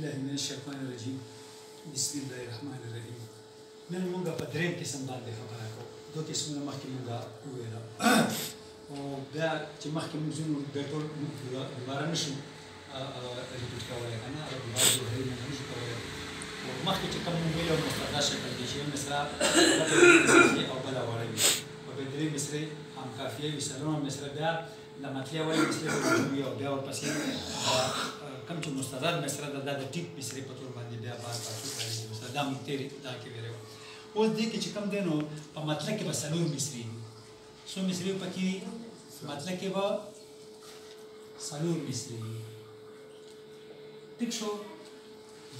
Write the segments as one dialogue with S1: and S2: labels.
S1: بالله من الشيطان الرجيم بسم الله الرحمن الرحيم نن مونږ په دریم قسم باندې خبره کوو دوه قسمونه مخکې مونږ وویله او بیا چې مخکې مونږ ځینو بیا ټول دوباره نشو ریپیټ کولی که نه دوباره دوهري نه نشو کولی او مخکې چې کوم مونږ ویل او مستقر شکل دی چې یو مصره او بله وړه وي او بیا درې مصرې هم کافیه وي څلورمه مصره بیا د مطلع ولې مصرې وي او بیا ورپسې کوم چې مستدر مصره ده دا د ټیک مصرې په طور باندې بیا بار پاتې راځي مثلا دا مونږ تېرې دا کې ویلی وو اوس دې کې چې کوم دی نو په مطلع کې به څلور مصرې وي څو مصرې پکې وي مطلع کې به څلور مصرې وي ټیک شو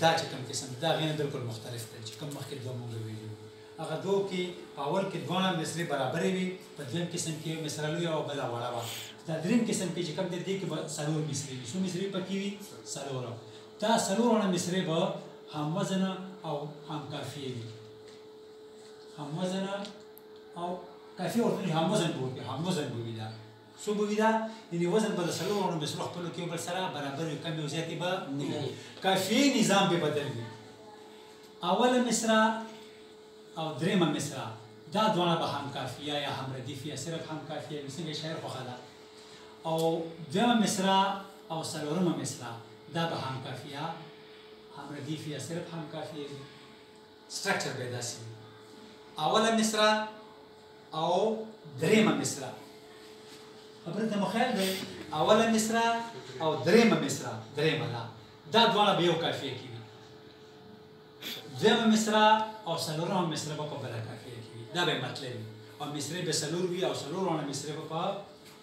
S1: دا چې کوم قسم دا غیر بالکل مختلف دی چې کوم مخکې دوه مونږ ویلي وو هغه دوه کې په اول کې دواړه مصرې برابرې وي په دویم قسم کې یو مصره لویه او بله وړه وه دا دریم قسم کې چې کوم دی دې کې به څلور مصرې وي څو مصرې پکې وي څلوره دا څلورونه مصرې به هم وزنه او هم کافیه وي هم وزنه او کافیه ورته هم وزن به وکړي هم وزن به وي دا څو به وي دا یعنې وزن به د څلورو مصرو خپلو کې یو بل سره برابر وي کمې او زیاتې به نه وي کافیې نظام به بدل وي اوله مصره او درېمه مصره دا دواړه به هم کافیه یا هم ردیف یا صرف هم کافیه وي څنګه شاعر خوښه ده او دویمه مصره او څلورمه مصره دا به هم کافیه هم ردیف یا صرف هم کافیه وي سټرکچر به یې داسې وي اوله مصره او درېمه مصره خبرې ته مو خیال دی اوله مصره او درېمه مصره درېمه دا دواړه به یو کافیه کې وي دویمه مصره او څلورمه مصره به په بله کافیه کې وي دا به یې مطلب وي او مصرې به څلور وي او څلورونه مصرې به په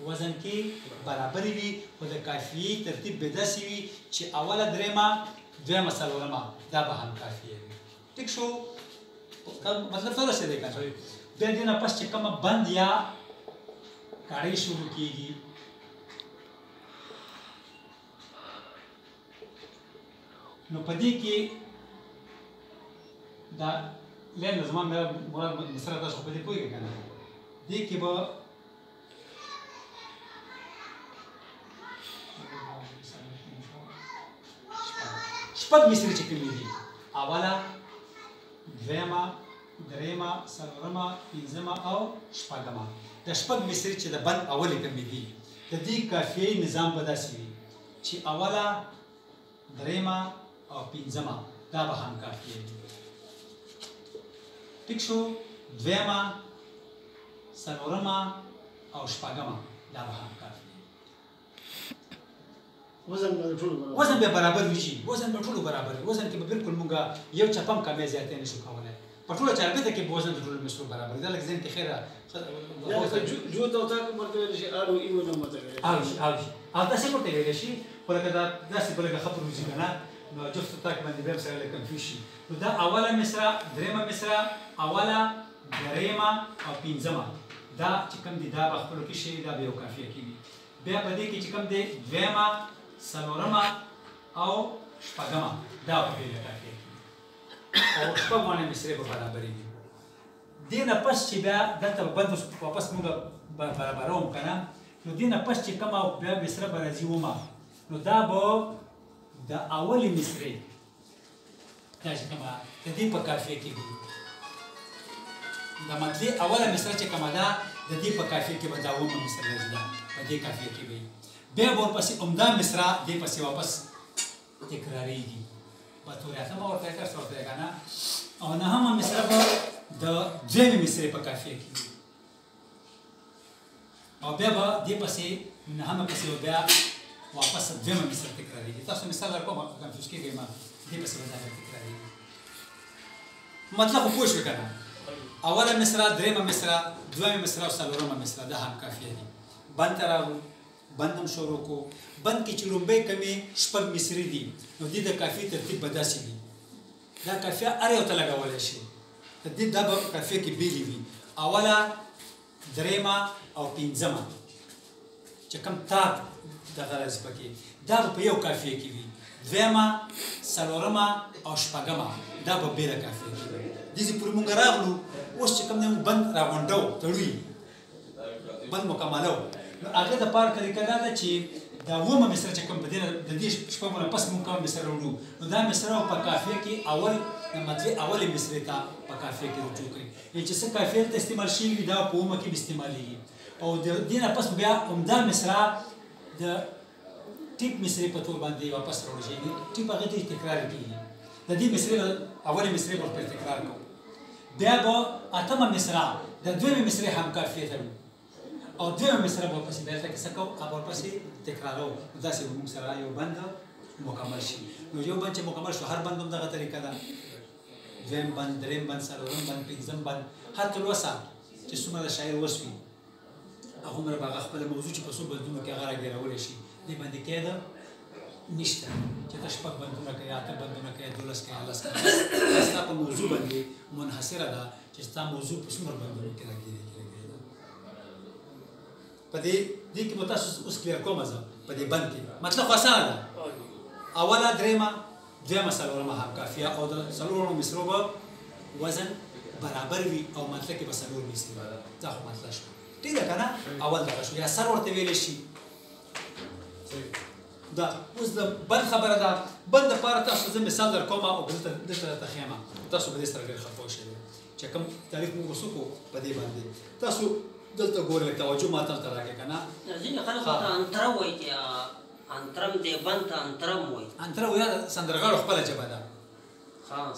S1: وزن کې برابرې وي خو د کافیې ترتیب به داسې وي چې اوله درېمه دویمه څلورمه دا به هم کافیه وي ټیک شو مطلب څه رسېدی که نه بیا دې نه پس چې کومه بند یا کاړۍ شروع کېږي نو په دې کې دا لین زما مراد مصره تاسو په دې پوهېږئ که نه دې کې به شپږ مصرې چې کومې دي اوله دویمه درېمه څلورمه پنځمه او شپږمه د شپږ مصرې چې د بند اولې کومې دي د دې کافیې نظام به داسې وي چې اوله درېمه او پنځمه دا به هم کافیې دي ټیک شو دویمه څلورمه او شپږمه دا به هم کافیې وزن به برابر وي وزن به ټولو برابر وي وزن کې به بالکل مونږ یو چپم کمې زیاتې نشو کولی په ټوله چاربیته کې به وزن د ټولو مصرو برابر دا لږ ذهن کې خیره
S2: جوت او تاک ورته ویلی شي اړو ایو نه ورته ویلی شي
S1: او داسې ورته ویلی شي خو لکه دا داسې به لږه ښه پروزي که نه نو جفت او تاک باندې بیا هم سره لږ کنفیوز شي نو دا اوله مصره درېمه مصره اوله درېمه او پنځمه دا چې کوم دي دا به خپلو کې شي دا به یو کافیه کې وي بیا په دې کې چې کوم دی دویمه څلورمه او شپږمه دا به بېله کافیه کې او شپږ واړه مصرې به برابرې وي دې نه پس چې بیا دلته به بند واپس موږ برابروم که نه نو دې نه پس چې کومه بیا مصره به راځي ومه نو دا به د اولې مصرې دا چې کومه د دې په کافیه کې وي د مطلع اوله مصره چې کومه ده د دې په کافیه کې به دا اومه مصره راځي دا په دې کافیه کې وي بیا به ورپسې عمده مصره دې پسې واپس تکراریږي په طور اتمه ورته یې څه ورته یې که نه او نهمه مصره به د دویمې مصرې په کافیه کې وي او بیا به دې پسې نهمه پسې به بیا واپس دویمه مصره تکراریږي تاسو مثال درکوم کنفیوز کېږئ مه دې پسې به دا تکراریږي مطلب خو پوه شوې که نه اوله مصره درېمه مصره دویمه مصره او څلورمه مصره دا هم کافیه دي بند ته راغلو بند هم شروع کو بند کې چې لومبۍ کمې شپږ مصرې دي نو دې د کافیې ترتیب به داسې وي دا کافیه هر یو ته لګولی شي د دې دا به کافیه کې بېلې وي اوله درېمه او پنځمه چې کوم تاک دغه راځي پکې دا به په یو کافیه کې وي دویمه څلورمه او شپږمه دا به بېله کافیه کې وي دې پورې مونږ راغلو اوس چې کوم دی مونږ بند راغونډو تړو بند مکملو نو هغې دپاره طریقه دا ده چې دا اومه مصره چې کوم په دې شپږو نه پس مونږ کوم مصره وړو نو دا مصره په قافیه کې اول مطلب اول مصره ته په قافیه کې رجوع کوي یعنې چې څه قافیه ته استعمال شوي دا په اومه کې استعمالېږي او د دې نه پس بیا عمده مصره د ټیپ مصرې په تور باندې واپس راوړل شي ټیپ هغه ته تکرار کېږي د دې مصرې اولې مصرې به په تکرار کوو بیا به اتمه مصره د دویمې مصرې هم قافیه ته او دویمه مصره به ورپسې بیا دلته څه کوو هغه ورپسې تکراروو نو داسې به موږ سره یو بند مکمل شي نو یو بند چې مکمل شو هر بند هم دغه طریقه ده دویم بند دریم بند څلورم بند پنځم بند هر تلوسه چې څومره د شاعر وس وي هغومره به هغه خپله موضوع چې په څو بندونو کې هغه راګیرولی شي دې باندې قاعده نشته چې ته شپږ بندونه کوې اته بندونه کوې 12 کوې 10 کوې ستا په موضوع باندې منحصره ده چې ستا موضوع په څومره بندونو کې راګیرېږي په دې کې به تاسو اوس کلیر کومه زه په دې بند کې مطلب خو اسانه ده اوله درېیمه دویمه څلورمه هم قافیه او د څلورو مصرو به وزن برابر وي او مطلب کې به څلور مصرې دا خو مطلب شو ټیک ده که نه اول دغه شو یا سر ورته ویلی شي دا اوس د بند خبره ده بند دپاره تاسو زه مثال در کوم او دلته درته ښیم تاسو به دې سره ډېر ښه پوه شئ چې کوم تعریف موږ وسوکو په دې باندې تاسو دلته ګورئ توجه ما ته راکړئ که نه
S3: ځینې خلک ورته انتره وایي چې انترم دی بند ته انترم وایي
S1: انتره وایي دا سندرغاړو خپله ژبه ده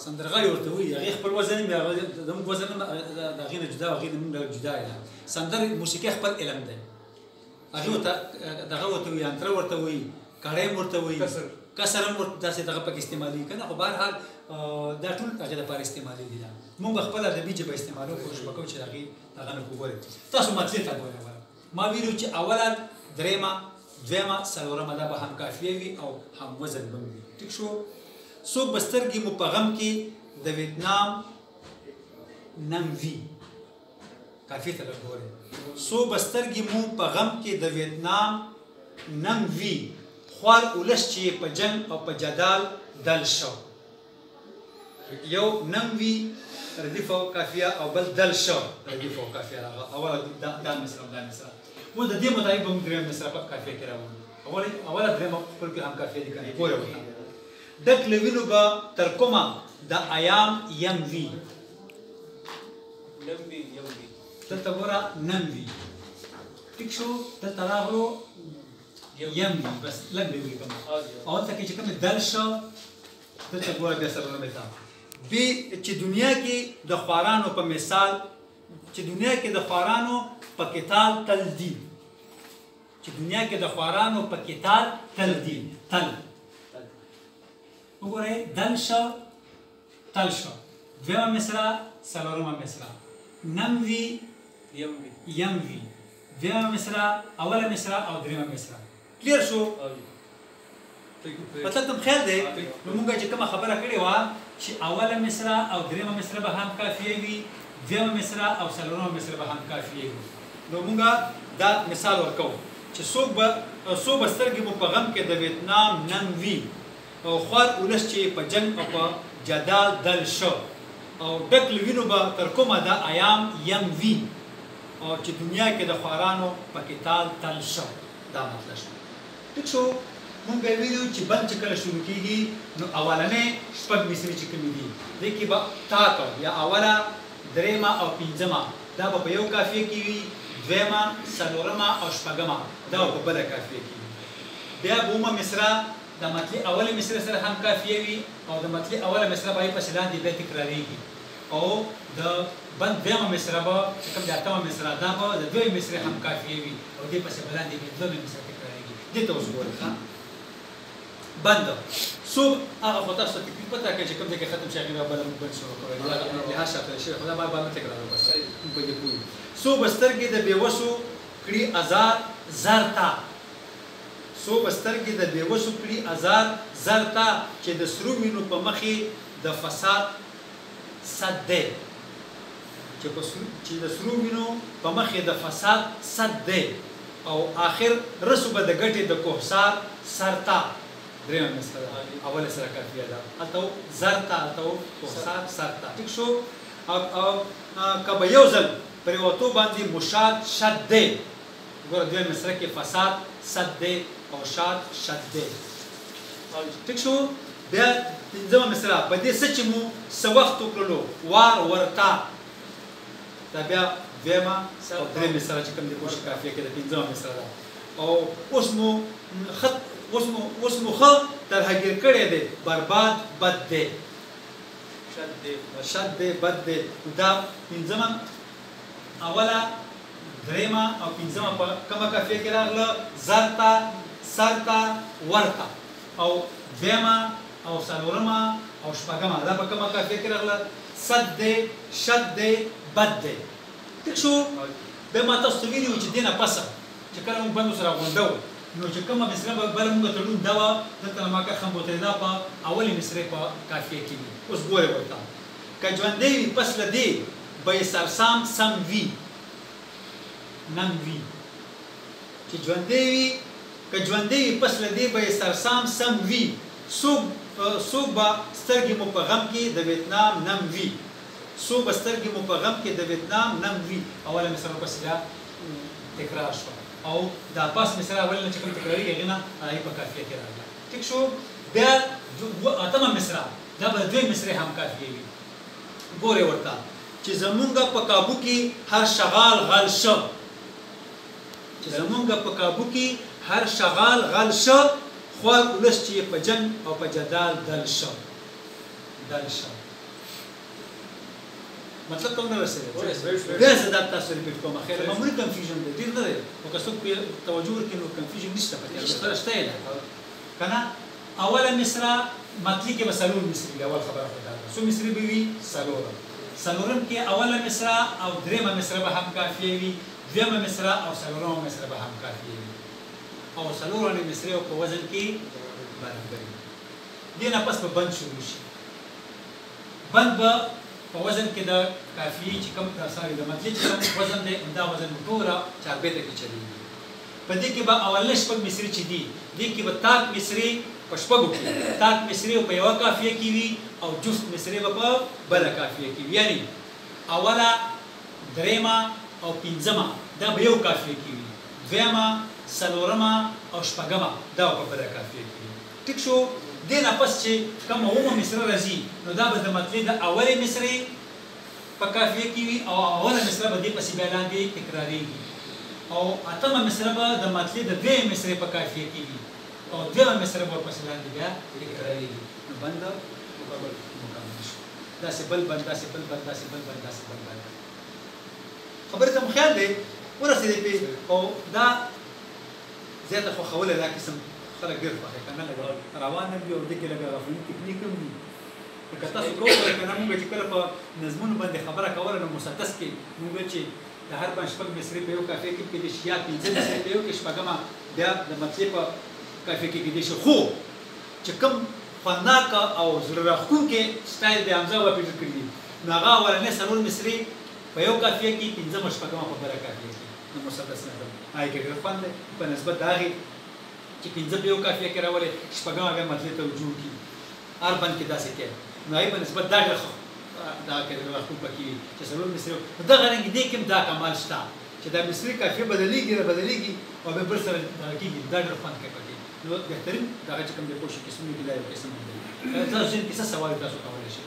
S1: سندرغاړي ورته وایي هغې خپل وزن هم زموږ وزن هم د هغې نه جدا هغې نه موږ جدا ده سندر موسیقي خپل علم دی هغې ورته دغه ورته وایي انتره ورته وایي کړی هم ورته وایي کسر هم ورته داسې دغه پکې استعمالېږي که نه خو بهرحال دا ټول هغې دپاره استعمالېږي ده موږ به خپله ادبي ژبه استعمالوو کوشش به کوو چې د هغې هغه نه وګورئ تاسو مطلب ته ګورئ ما ویلو چې اوله درېیمه دویمه څلورمه دا به هم قافیه وي او هم وزن به وي ټیک شو څوک به سترګې مو په غم کې د ویتنام نم وي قافیې ته لږ ګورئ څوک به سترګې مو په غم کې د ویتنام نم وي خوار اولس چې په جنګ او په جدال دل شو یو نم وي ردیف او قافیه او بل دل شو ردیف او قافیه اوله دا مصره او دا مصره اوس د دې مطابق به موږ درېیم مصره په قافیه کې راوړو اوله درېیمه خپل کې هم قافیه دي کنه ګوره ورته ډک له وینو به تر کومه د ایام یم وي
S2: نم وي یم وي
S1: دلته ګوره نم وي ټیک شو دلته راغلو یم وي بس لږ به وي کوم او هلته کې چې کومې دل شو دلته ګوره بیا سره رمې ته بی چې دنیا کې د خوارانو په مثال چې دنیا کې د خوارانو په کتال تل دي چې دنیا کې د خوارانو په کتال تل دي تل وګورئ دل شو تل شو دویمه مصره څلورمه مصره نم وي یم وي دویمه مصره اوله مصره او درېیمه مصره کلیر شو مطلب ته خیال دی نو موږ چې کومه خبره کړې وه چې اوله مصره او درېیمه مصره به هم قافیه وي دویمه مصره او څلورمه مصره به هم قافیه وي نو موږ دا مثال ورکوو چې څوک به سترګې مو په غم کې د ویتنام نم وي او خوار اولس چې په جنګ او په جدال دل شو او ډک له وینو به تر کومه د ایام یم وي او چې دنیا کې د خوارانو په کتال تل شو دا مطلب شو ټیک شو مونږ به ویلو چې بند چې کله شروع کېږي نو اولنۍ شپږ مصرې چې کومې دي دې کې به تا کو یا اوله درېیمه او پنځمه دا به په یو قافیه کې وي دویمه څلورمه او شپږمه دا به په بله قافیه کې وي بیا به اومه مصره د مطلع اولې مصرې سره هم قافیه وي او د مطلع اوله مصره به یې پسې لاندې بیا تکرارېږي او د بند دویمه مصره به چې کوم د اتمه مصره دا به د دویمې مصرې هم قافیه وي او دې پسې به لاندې بیا دویمې مصره تکرارېږي دې ته اوس ګورئ ښه بند صبح هغه خو تاسو ته پته کوي چې کوم ځای کې ختم شي هغې به بله بند شروع کوئ لحاظ شاته شوی خو دا باید نه تکرارو بس موږ په دې پوه یو صبح سترګې د بېوسو کړي ازار زر ته صبح سترګې د بېوسو کړي ازار زر ته چې د سرو وینو په مخې د فساد صد دی چې د سرو وینو په مخې د فساد صد دی او آخر رسو به د ګټې د کوهسار سر ته درېیمه مصره ده اوله سره قافیه ده هلته زر ته هلته کوهسار سر ته ټیک شو او که به یو ځل پرېوتو باندې مشاد شد دی ګوره دویمه مصره کې فساد صد دی او شاد شد دی ټیک شو بیا پنځمه مصرع په دې څه چې مو څه وخت وکړلو وار ورتا دا بیا دویمه او درېیمه مصرع چې کوم د پوښ کافیه کې د پنځمه مصرع ده او اوس مو ښه ترهګیر کړی دی برباد بد دی شد دی بد دی دا پنځمه اوله درېیمه او پنځمه په کومه کافیه کې راغله زرته سرته ورته او دویمه او څلورمه او شپږمه دا په کومه کافیه کې راغله صد دی شد دی بد دی ټیک شو بیا ما تاسو ته ویلي وو چې دې نه پسه چې کله موږ بند سره غونډه وو نو چې کومه مصرع به بله موږ تړون دا وه دلته نه ما کرښه مبتدا په اولې مصرع په کافیه کې وي اوس ګورئ ورته که ژوندی وي پس له دې به یې سرسام سم وي نم وي چې ژوندی وي که ژوندی وي پس له دې به یې سرسام سم وي څوک به سترګې مو په غم کې د ویتنام نم وي څوک به سترګې مو په غم کې د ویتنام نم وي اوله مصرع ورپسې بیا تکرار شوه او دا پاس مصرع اول نه چې کوم تکرارېږي هغې نه هغې په کافیه کې راغله ټیک شو بیا اتمه مصرع دا به دوی مصرع هم کافیې وي ګورئ ورته چې زمونږ په کابو کې هر شغال غل شه چې زمونږ په کابو کې هر شغال غل شه خوار ولس چې په جنګ او په جدال دل شه مطلب ته ونه رسېږي بیا زه دا تاسو ریپیټ کوم خیر معمولي کنفیوژن دی ډېر نه دی خو که څوک توجه وکړي نو کنفیوژن نشته پکې البته شته یې که نه اوله مصرع مطلي کې به څلور مصري وي اول خبره خو دا ده څو مصري به وي څلورم کې اوله مصرع او درېیمه مصرع به هم کافیه وي دویمه مصرع او څلورمه مصرع به هم کافیه وي او څلورمه مصرع په وزن کې برابر وي دې نه پس به بند شروع شي بند به په وزن کې د کافیې چې کوم د مطلي چې کوم وزن دی همدا وزن ټوله چاربیته کې چلیږي په دې کې به اولنۍ شپږ مصري چې دي دې کې به تاک مصري په شپږو کې تاک مصري په یوه کافیه کې وي او جفت مصري به په بله کافیه کې وي یعنې اوله درېیمه او پنځمه دا به یو کافیه کې وي دویمه څلورمه او شپږمه دا به په بله کافیه کې وي ټیک شو دې نه پس چې کومه اومه مصرع راځي نو دا به د مطلع د اولې مصرع په کافیه کې وي او اوله مصرع به دې پسې بیا لاندې تکرارېږي او اتمه مصرع به د مطلع د دویمې مصرع په کافیه کې وي او دویمه مصرع به ورپسې لاندې بیا تکرارېږي نو بند مکمل شو داسې بل بند داسې بل بند داسې بل بند داسې بل بند خبرې ته مو خیال دی ورسېدې پې او دا زیاته خوښوله دا قسم خلک ډېر خوښوي که نه لږ روان هم وي او دې کې لږ غفلي تکنیک هم وي لکه تاسو کولی که نه موږ چې کله په نظمونو باندې خبره کوله نو مسدس کې موږ چې د هر باندې شپږ مصرع په یو کافیه کې کېدای شي یا پنځه مصرع په یو کې شپږمه بیا د مطلع په کافیه کې کېدای شي خو چې کوم خوندناکه او زړه راښکونکی سټایل د حمزه وپېژل کړي دي نو هغه اولنۍ څلور مصرع په یو کافیه کې پنځمه شپږمه په بله کافیه کې نو مسدس نظم هغې کې ډېر خوند دی په نسبت د هغې چې پنځه په یو کافیه کې راولې شپږمه بیا مطلع ته رجوع کړي هر بند کې داسې کوي نو هغې په نسبت دا ډېر دغه کې راښکون پکې وي چې څلور مصرع نو دغه رنګ دې کې هم دا کمال شته چې دا مصرع کافیه بدلېږي او بیا بل سره دغه کېږي دا ډېر خوند کوي پکې نو بهترین دغه چې کوم دی پوه شي قسمونه کې دا یو قسم دی تاسو ځین کیسه سوال تاسو کولی شئ